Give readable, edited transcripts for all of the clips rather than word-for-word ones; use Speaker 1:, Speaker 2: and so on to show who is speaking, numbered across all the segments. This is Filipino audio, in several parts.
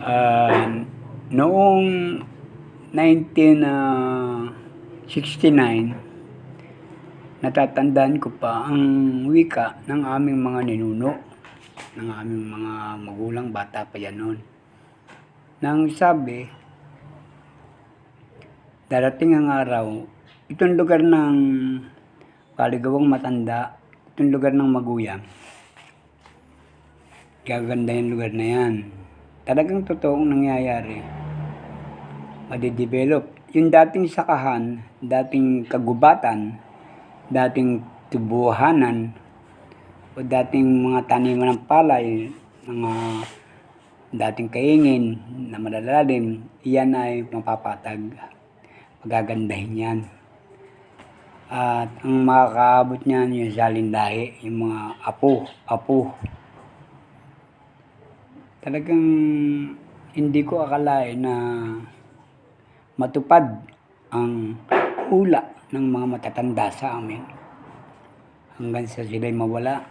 Speaker 1: Ah, noong 1969, natatandaan ko pa ang wika ng aming mga ninuno, ng aming mga magulang, bata pa yan noon. Nang sabi, darating ang araw, itong lugar ng Paligawang Matanda, itong lugar ng Maguyang, gaganda yung lugar na yan. Talagang totoong nangyayari. Madidevelop. Yung dating sakahan, dating kagubatan, dating tubuhanan, o dating mga taniman ng palay, mga dating kaingin na malalalim, iyan ay mapapatag. Magagandahin yan. At ang makakaabot niyan yung salindahi, yung mga apo. Talagang hindi ko akalain na matupad ang hula ng mga matatanda sa amin hanggang sa sila'y mawala.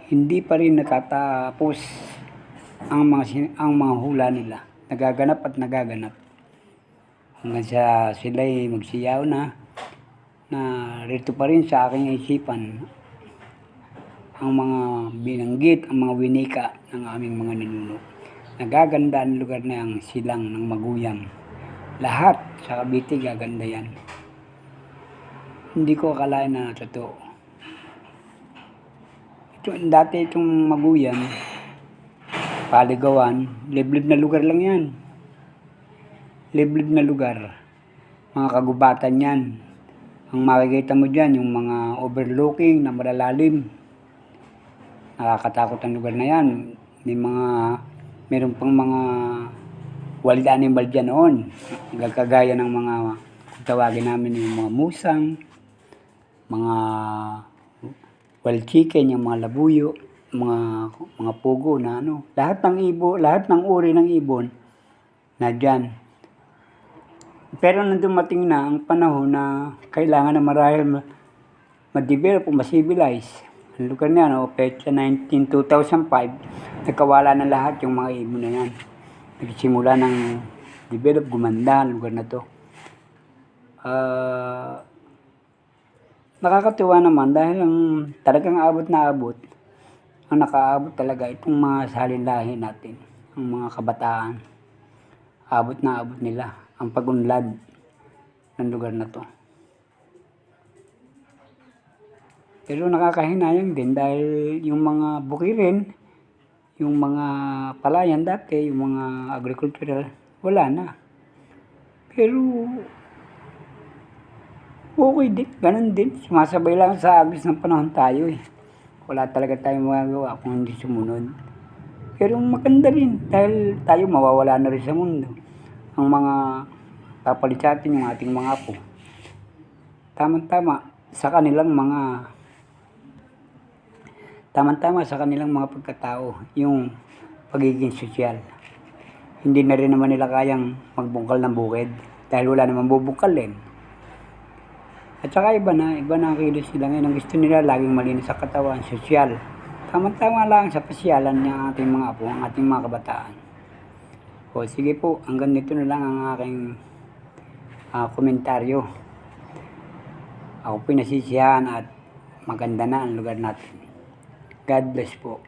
Speaker 1: Hindi pa rin nakatapos ang mga hula nila. Nagaganap at nagaganap hanggang sa sila'y magsiyaw na rito pa rin sa aking isipan ang mga binanggit, ang mga winika ng aming mga ninuno. Nagaganda ang lugar na yung silang ng Maguyang. Lahat sa Cavite gaganda yan. Hindi ko akalain na totoo. Dati itong Maguyang, Paligawan, liblib na lugar lang yan. Liblib na lugar. Mga kagubatan yan. Ang makikita mo dyan, yung mga overlooking na malalalim. Nakakatakot ang lugar na yan. Meron pang mga wild animal dyan noon. Kagaya ng mga, kung tawagin namin yung mga musang, mga wild chicken, yung mga labuyo, mga pugo na lahat ng uri ng ibon na dyan. Pero nung dumating na ang panahon na kailangan na marahil ma-develop o ma-civilize, ang lugar na yan, petsa 2005, nagkawala na lahat yung mga ibon na yan. Nagsimula ng develop, gumanda ang lugar na to. Nakakatuwa naman dahil talagang abot na abot. Ang nakaabot talaga itong mga salinlahi natin, ang mga kabataan. Abot na abot nila ang pag-unlad ng lugar na to. Pero nakakahinayang din dahil yung mga bukirin, yung mga palayan dati, yung mga agricultural, wala na. Pero okay din, ganun din. Sumasabay lang sa agis ng panahon tayo eh. Wala talaga tayong magagawa kung hindi sumunod. Pero maganda rin dahil tayo mawawala na rin sa mundo. Ang mga papalit sa atin yung ating mga apo. Tamang-tama sa kanilang mga pagkatao, yung pagiging sosyal. Hindi na rin naman nila kayang magbungkal ng bukid dahil wala naman bubungkalin. At saka iba na ang kilos nila ngayon. Ang gusto nila laging malinis sa katawan, sosyal. Tamang-tama lang sa pasyalan ng ating mga apo, ang ating mga kabataan. O sige po, hanggang dito na lang ang aking komentaryo. Ako po nasisiyahan at maganda na ang lugar natin. God bless po.